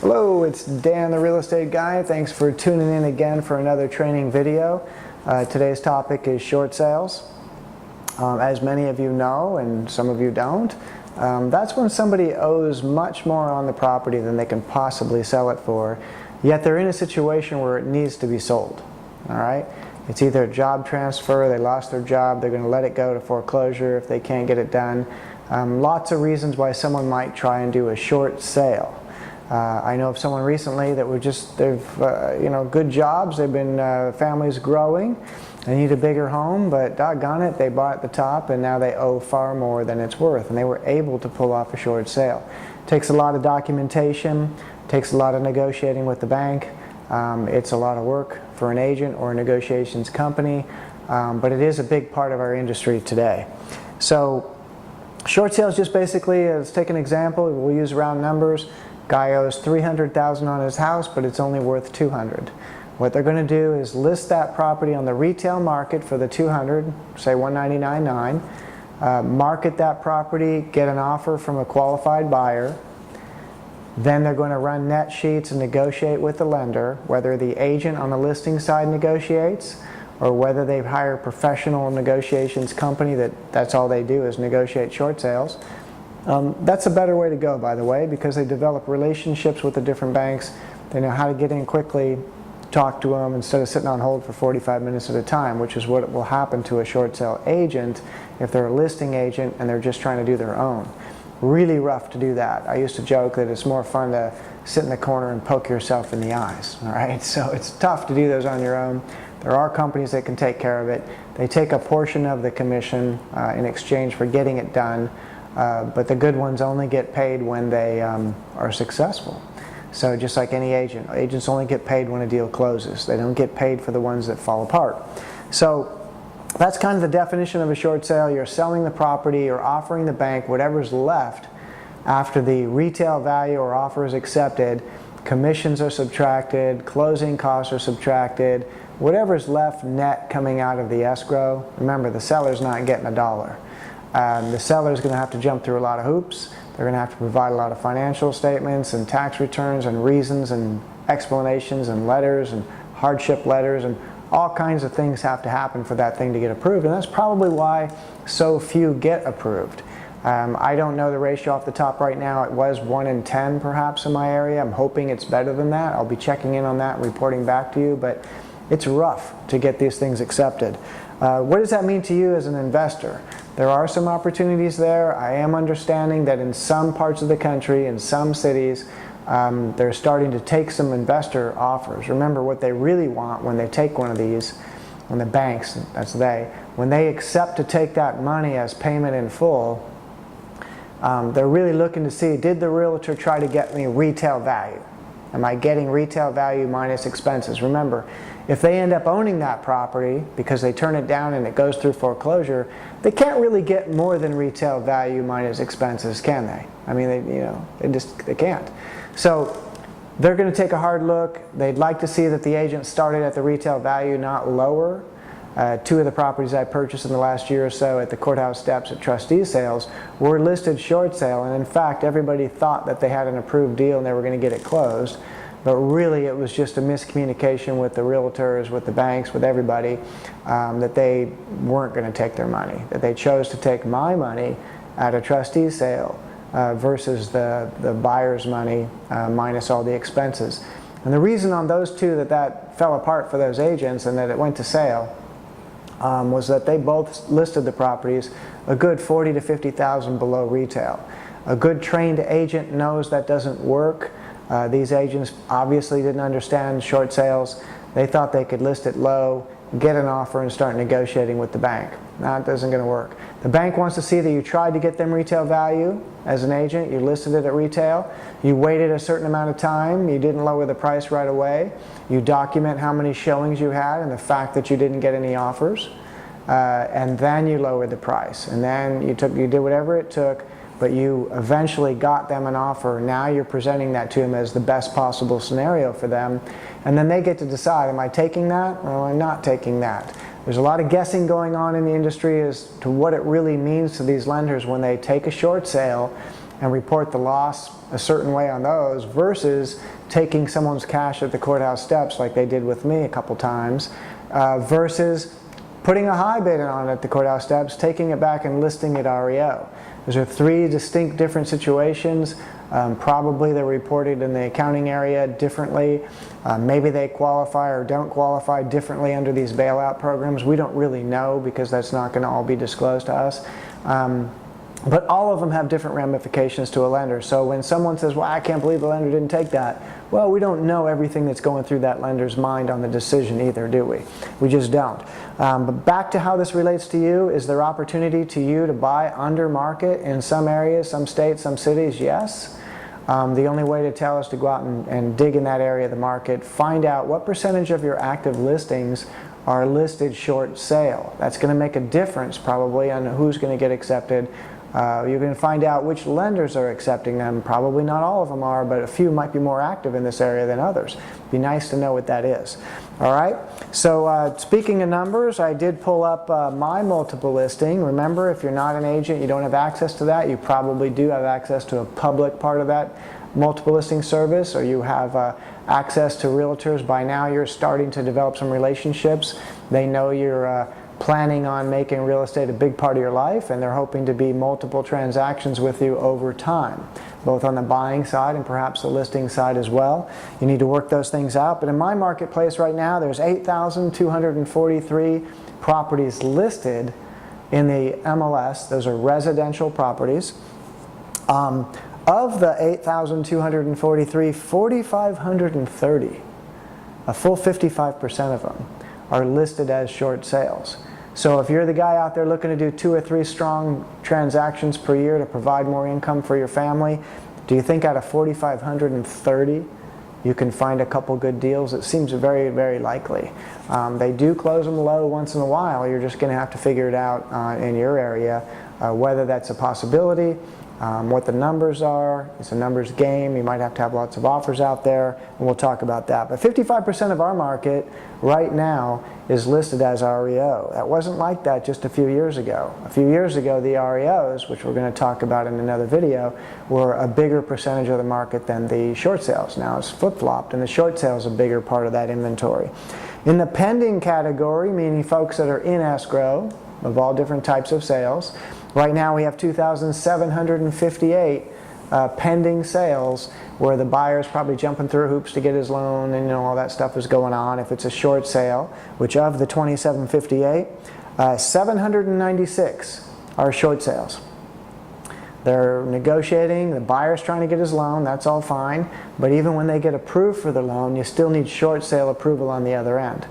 Hello, it's Dan the Real Estate Guy. Thanks for tuning in again for another training video. Today's topic is short sales. As many of you know, and some of you don't, that's when somebody owes much more on the property than they can possibly sell it for, yet they're in a situation where it needs to be sold. All right? It's either a job transfer, they lost their job, they're going to let it go to foreclosure if they can't get it done. Lots of reasons why someone might try and do a short sale. I know of someone recently that they've good jobs, they've been, families growing, they need a bigger home, but doggone it, they bought at the top and now they owe far more than it's worth, and they were able to pull off a short sale. It takes a lot of documentation, takes a lot of negotiating with the bank, it's a lot of work for an agent or a negotiations company, but it is a big part of our industry today. So short sales just basically, let's take an example, we'll use round numbers. Guy owes $300,000 on his house, but it's only worth $200,000. What they're going to do is list that property on the retail market for the $200,000, say $199,900, market that property, get an offer from a qualified buyer. Then they're going to run net sheets and negotiate with the lender, whether the agent on the listing side negotiates or whether they hire a professional negotiations company that's all they do is negotiate short sales. That's a better way to go, by the way, because they develop relationships with the different banks. They know how to get in quickly, talk to them instead of sitting on hold for 45 minutes at a time, which is what will happen to a short sale agent if they're a listing agent and they're just trying to do their own. Really rough to do that. I used to joke that it's more fun to sit in the corner and poke yourself in the eyes. All right, so it's tough to do those on your own. There are companies that can take care of it. They take a portion of the commission in exchange for getting it done. But the good ones only get paid when they are successful. So just like any agent, agents only get paid when a deal closes. They don't get paid for the ones that fall apart. So that's kind of the definition of a short sale. You're selling the property or offering the bank whatever's left after the retail value or offer is accepted. Commissions are subtracted, closing costs are subtracted, whatever's left net coming out of the escrow. Remember, the seller's not getting a dollar. The seller is going to have to jump through a lot of hoops. They're going to have to provide a lot of financial statements and tax returns and reasons and explanations and letters and hardship letters, and all kinds of things have to happen for that thing to get approved, and that's probably why so few get approved. I don't know the ratio off the top right now. It was 1 in 10 perhaps in my area. I'm hoping it's better than that. I'll be checking in on that and reporting back to you, but it's rough to get these things accepted. What does that mean to you as an investor? There are some opportunities there. I am understanding that in some parts of the country, in some cities, they're starting to take some investor offers. Remember, what they really want when they take one of these, when the banks, that's they, when they accept to take that money as payment in full, they're really looking to see, did the realtor try to get me retail value? Am I getting retail value minus expenses? Remember, if they end up owning that property because they turn it down and it goes through foreclosure, they can't really get more than retail value minus expenses, can they? I mean, they can't. So they're going to take a hard look. They'd like to see that the agent started at the retail value, not lower. 2 of the properties I purchased in the last year or so at the courthouse steps at trustee sales were listed short sale, and in fact everybody thought that they had an approved deal and they were going to get it closed. But really it was just a miscommunication with the realtors, with the banks, with everybody, that they weren't going to take their money, that they chose to take my money at a trustee sale versus the buyer's money minus all the expenses. And the reason on those 2 that fell apart for those agents and that it went to sale was that they both listed the properties a good $40,000 to $50,000 below retail. A good trained agent knows that doesn't work. These agents obviously didn't understand short sales. They thought they could list it low, get an offer, and start negotiating with the bank. No, it isn't going to work. The bank wants to see that you tried to get them retail value as an agent. You listed it at retail. You waited a certain amount of time. You didn't lower the price right away. You document how many showings you had and the fact that you didn't get any offers. And then you lowered the price. And then you did whatever it took, but you eventually got them an offer. Now you're presenting that to them as the best possible scenario for them. And then they get to decide, am I taking that or am I not taking that? There's a lot of guessing going on in the industry as to what it really means to these lenders when they take a short sale and report the loss a certain way on those versus taking someone's cash at the courthouse steps like they did with me a couple times, versus putting a high bid on it at the courthouse steps, taking it back and listing it REO. Those are three distinct different situations. Probably they're reported in the accounting area differently. Maybe they qualify or don't qualify differently under these bailout programs. We don't really know because that's not going to all be disclosed to us. But all of them have different ramifications to a lender. So when someone says, well, I can't believe the lender didn't take that, well, we don't know everything that's going through that lender's mind on the decision either, do we? We just don't. But back to how this relates to you, is there opportunity to you to buy under market in some areas, some states, some cities? Yes. The only way to tell is to go out and dig in that area of the market, find out what percentage of your active listings are listed short sale. That's going to make a difference probably on who's going to get accepted. You're going to find out which lenders are accepting them. Probably not all of them are, but a few might be more active in this area than others. Be nice to know what that is. All right, so speaking of numbers, I did pull up my multiple listing. Remember, if you're not an agent, you don't have access to that. You probably do have access to a public part of that multiple listing service, or you have access to realtors. By now you're starting to develop some relationships. They know you're planning on making real estate a big part of your life, and they're hoping to be multiple transactions with you over time, both on the buying side and perhaps the listing side as well. You need to work those things out. But in my marketplace right now, there's 8,243 properties listed in the MLS. Those are residential properties. Of the 8,243, 4,530, a full 55% of them, are listed as short sales. So if you're the guy out there looking to do 2 or 3 strong transactions per year to provide more income for your family, do you think out of 4,530 you can find a couple good deals? It seems very, very likely. They do close them low once in a while. You're just going to have to figure it out in your area, whether that's a possibility, what the numbers are. It's a numbers game. You might have to have lots of offers out there, and we'll talk about that. But 55% of our market right now is listed as REO. That wasn't like that just a few years ago. A few years ago, the REOs, which we're going to talk about in another video, were a bigger percentage of the market than the short sales. Now it's flip-flopped, and the short sales are a bigger part of that inventory. In the pending category, meaning folks that are in escrow of all different types of sales, right now we have 2,758 pending sales where the buyer's probably jumping through hoops to get his loan, and all that stuff is going on. If it's a short sale, which of the 2,758, 796 are short sales. They're negotiating, the buyer's trying to get his loan, that's all fine, but even when they get approved for the loan, you still need short sale approval on the other end.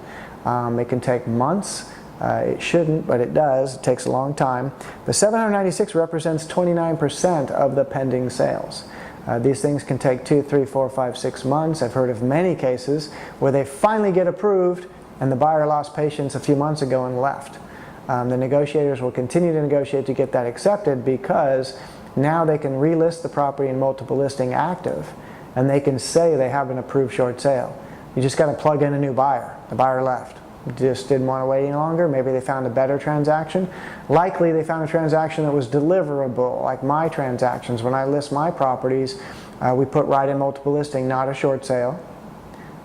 It can take months. It shouldn't, but it does. It takes a long time. But 796 represents 29% of the pending sales. These things can take 2, 3, 4, 5, 6 months. I've heard of many cases where they finally get approved and the buyer lost patience a few months ago and left. The negotiators will continue to negotiate to get that accepted because now they can relist the property in multiple listing active, and they can say they have an approved short sale. You just got to plug in a new buyer. The buyer left. Just didn't want to wait any longer. Maybe they found a better transaction. Likely they found a transaction that was deliverable, like my transactions. When I list my properties, we put right in multiple listing, not a short sale.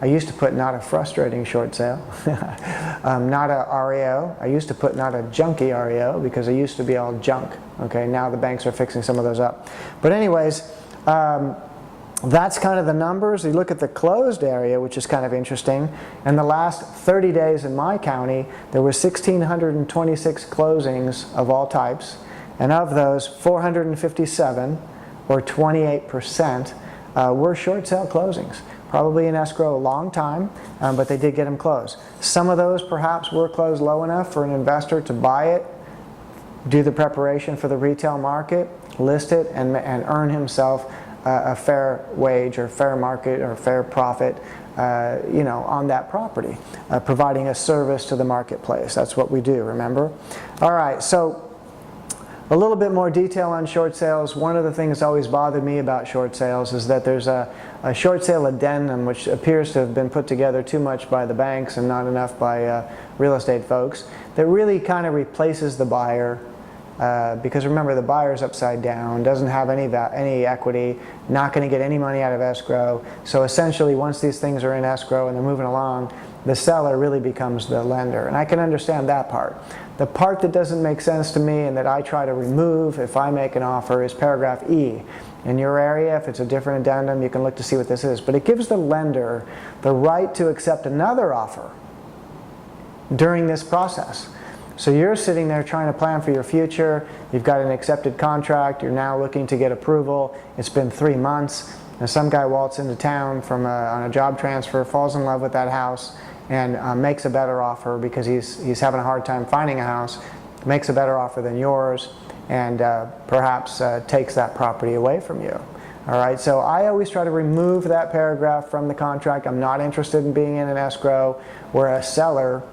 I used to put not a frustrating short sale, not a REO. I used to put not a junky REO because it used to be all junk. Okay, now the banks are fixing some of those up. But anyways, that's kind of the numbers. You look at the closed area, which is kind of interesting. In the last 30 days in my county, there were 1,626 closings of all types. And of those, 457, or 28%, were short sale closings. Probably in escrow a long time, but they did get them closed. Some of those perhaps were closed low enough for an investor to buy it, do the preparation for the retail market, list it, and earn himself a fair wage or fair market or fair profit on that property, providing a service to the marketplace. That's what we do, remember? All right, so a little bit more detail on short sales. One of the things that always bothered me about short sales is that there's a short sale addendum which appears to have been put together too much by the banks and not enough by real estate folks that really kind of replaces the buyer because remember, the buyer's upside down, doesn't have any equity, not going to get any money out of escrow. So essentially, once these things are in escrow and they're moving along, the seller really becomes the lender. And I can understand that part. The part that doesn't make sense to me and that I try to remove if I make an offer is paragraph E. In your area, if it's a different addendum, you can look to see what this is. But it gives the lender the right to accept another offer during this process. So you're sitting there trying to plan for your future, you've got an accepted contract, you're now looking to get approval, it's been 3 months, and some guy waltzes into town on a job transfer, falls in love with that house, and makes a better offer because he's having a hard time finding a house, makes a better offer than yours, and perhaps takes that property away from you. All right, so I always try to remove that paragraph from the contract. I'm not interested in being in an escrow where a seller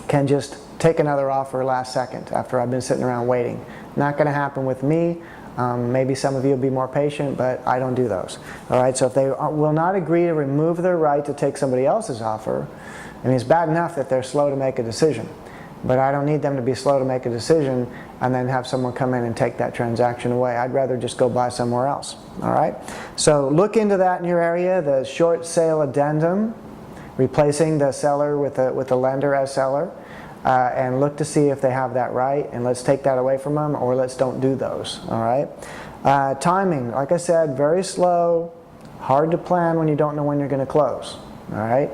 can just take another offer last second after I've been sitting around waiting. Not going to happen with me. Maybe some of you will be more patient, but I don't do those. All right, so if they will not agree to remove their right to take somebody else's offer, I mean, it's bad enough that they're slow to make a decision, but I don't need them to be slow to make a decision and then have someone come in and take that transaction away. I'd rather just go buy somewhere else. All right, so look into that in your area, the short sale addendum, replacing the seller with the lender as seller. And look to see if they have that right, and let's take that away from them, or let's don't do those. All right. Timing, like I said, very slow, hard to plan when you don't know when you're going to close. All right.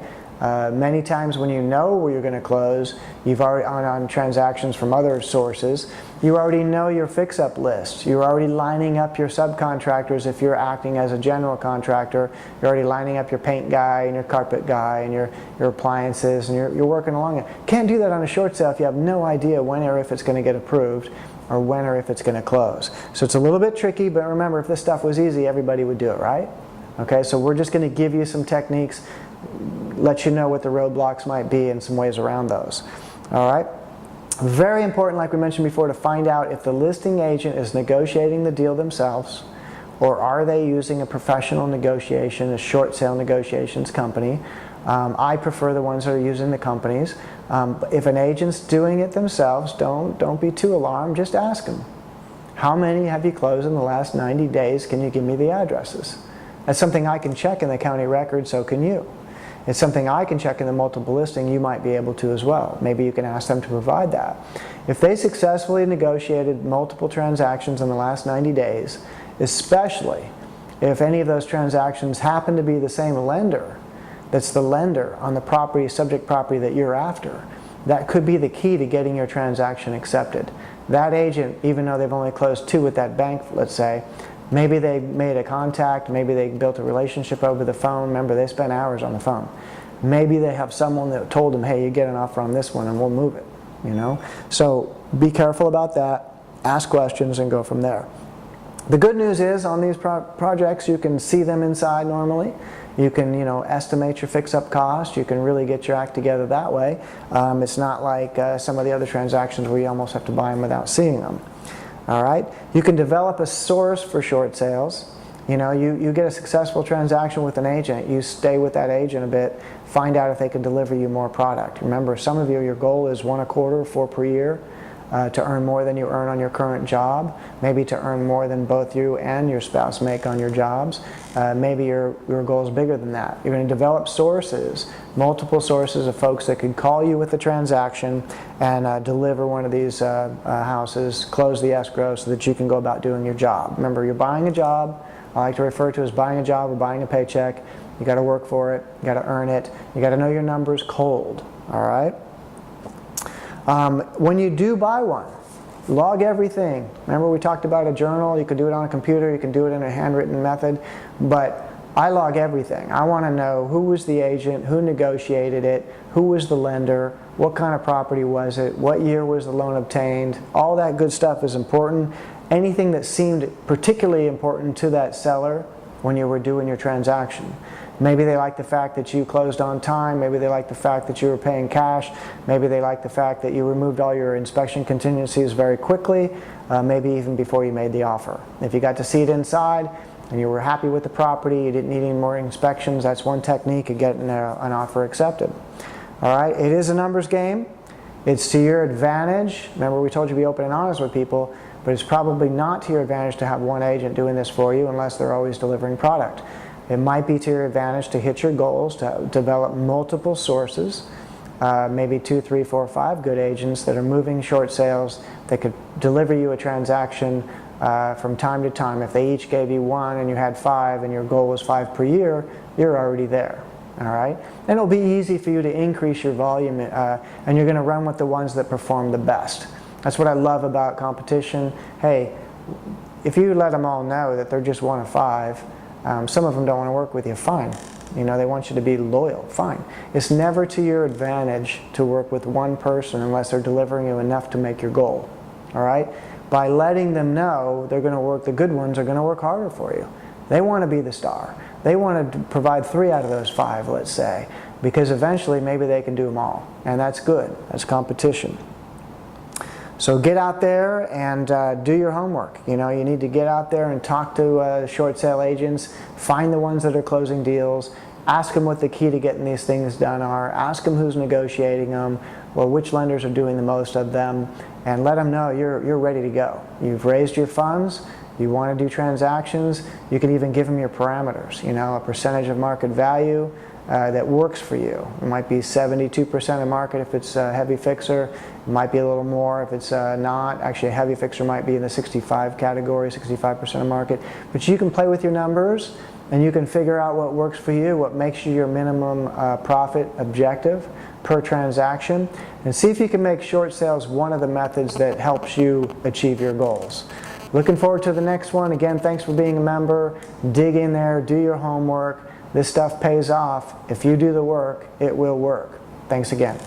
Many times when you know where you're going to close, you've already on transactions from other sources, you already know your fix-up list. You're already lining up your subcontractors if you're acting as a general contractor. You're already lining up your paint guy and your carpet guy and your appliances, and you're working along it. Can't do that on a short sale if you have no idea when or if it's going to get approved or when or if it's going to close. So it's a little bit tricky, but remember, if this stuff was easy, everybody would do it, right? Okay, so we're just going to give you some techniques, let you know what the roadblocks might be and some ways around those. All right. Very important, like we mentioned before, to find out if the listing agent is negotiating the deal themselves, or are they using a professional negotiation, a short sale negotiations company. I prefer the ones that are using the companies. If an agent's doing it themselves, don't be too alarmed. Just ask them, how many have you closed in the last 90 days? Can you give me the addresses? That's something I can check in the county record, so can you. It's something I can check in the multiple listing, you might be able to as well. Maybe you can ask them to provide that. If they successfully negotiated multiple transactions in the last 90 days, especially if any of those transactions happen to be the same lender, that's the lender on the property, subject property that you're after, that could be the key to getting your transaction accepted. That agent, even though they've only closed 2 with that bank, let's say, maybe they made a contact, maybe they built a relationship over the phone. Remember, they spent hours on the phone. Maybe they have someone that told them, hey, you get an offer on this one and we'll move it, you know. So be careful about that, ask questions, and go from there. The good news is on these projects, you can see them inside normally. You can, estimate your fix-up cost. You can really get your act together that way. It's not like some of the other transactions where you almost have to buy them without seeing them. All right. You can develop a source for short sales. You get a successful transaction with an agent. You stay with that agent a bit. Find out if they can deliver you more product. Remember, some of you, your goal is 1 a quarter, 4 per year. To earn more than you earn on your current job, maybe to earn more than both you and your spouse make on your jobs. Maybe your goal is bigger than that. You're going to develop sources, multiple sources of folks that could call you with a transaction and deliver one of these houses, close the escrow so that you can go about doing your job. Remember, you're buying a job. I like to refer to it as buying a job or buying a paycheck. You got to work for it. You got to earn it. You got to know your numbers cold. All right. When you do buy one, log everything. Remember, we talked about a journal. You can do it on a computer. You can do it in a handwritten method. But I log everything. I want to know who was the agent, who negotiated it, who was the lender, what kind of property was it, what year was the loan obtained. All that good stuff is important. Anything that seemed particularly important to that seller when you were doing your transaction. Maybe they like the fact that you closed on time. Maybe they like the fact that you were paying cash. Maybe they like the fact that you removed all your inspection contingencies very quickly, maybe even before you made the offer. If you got to see it inside and you were happy with the property, you didn't need any more inspections, that's one technique of getting an offer accepted. All right, it is a numbers game. It's to your advantage. Remember, we told you to be open and honest with people, but it's probably not to your advantage to have one agent doing this for you unless they're always delivering product. It might be to your advantage to hit your goals, to develop multiple sources, maybe 2, 3, 4, 5 good agents that are moving short sales that could deliver you a transaction from time to time. If they each gave you 1 and you had 5 and your goal was 5 per year, you're already there. All right? And it'll be easy for you to increase your volume, and you're going to run with the ones that perform the best. That's what I love about competition. Hey, if you let them all know that they're just 1 of 5, some of them don't want to work with you, fine. You know, they want you to be loyal, fine. It's never to your advantage to work with one person unless they're delivering you enough to make your goal. All right? By letting them know they're going to work, the good ones are going to work harder for you. They want to be the star. They want to provide 3 out of those 5, let's say, because eventually maybe they can do them all. And that's good. That's competition. So get out there and do your homework. You know, you need to get out there and talk to short sale agents, find the ones that are closing deals, ask them what the key to getting these things done are, ask them who's negotiating them, or which lenders are doing the most of them, and let them know you're ready to go. You've raised your funds, you want to do transactions, you can even give them your parameters, you know, a percentage of market value that works for you. It might be 72% of market if it's a heavy fixer. It might be a little more if it's not. Actually, a heavy fixer might be in the 65 category, 65% of market. But you can play with your numbers and you can figure out what works for you, what makes you your minimum profit objective per transaction, and see if you can make short sales one of the methods that helps you achieve your goals. Looking forward to the next one. Again, thanks for being a member. Dig in there, do your homework. This stuff pays off. If you do the work, it will work. Thanks again.